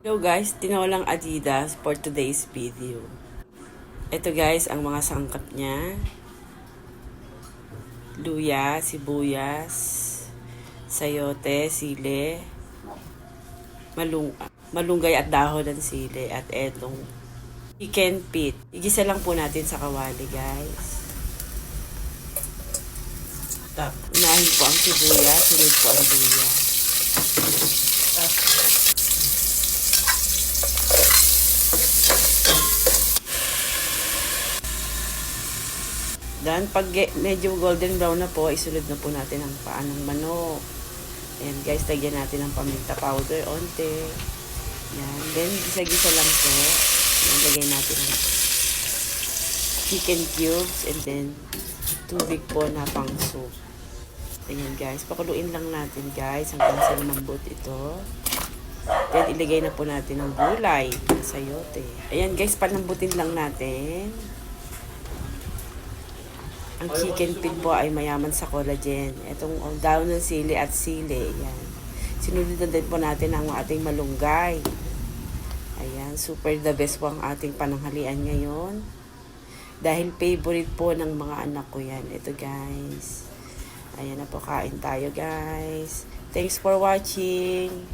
Hello guys, tinolang Adidas for today's video. Ito guys, ang mga sangkap niya. Luya, sibuyas, sayote, sili, malunggay at dahon ng sili, at etong chicken feet. Igisa lang po natin sa kawali guys. Unahin po ang sibuyas, sunod po ang luya. Dan pag medyo golden brown na po, isunod na po natin ang paa ng manok. Ayan guys, lagyan natin ng paminta powder onte. Yan, then gisa-gisa lang po. Ayan, lagay natin ang chicken cubes and then tubig po na pang soup. Ayan guys, pakuluin lang natin guys hanggang sa lumambot ito. Then ilagay na po natin ang gulay na sayote. Ayan guys, palambutin lang natin. Ang chicken feet po ay mayaman sa collagen. Itong daon ng sili at sili. Ayan. Sinunod na din po natin ang ating malunggay. Ayan. Super the best po ang ating pananghalian ngayon. Dahil favorite po ng mga anak ko yan. Ito guys. Ayan na po, kain tayo guys. Thanks for watching.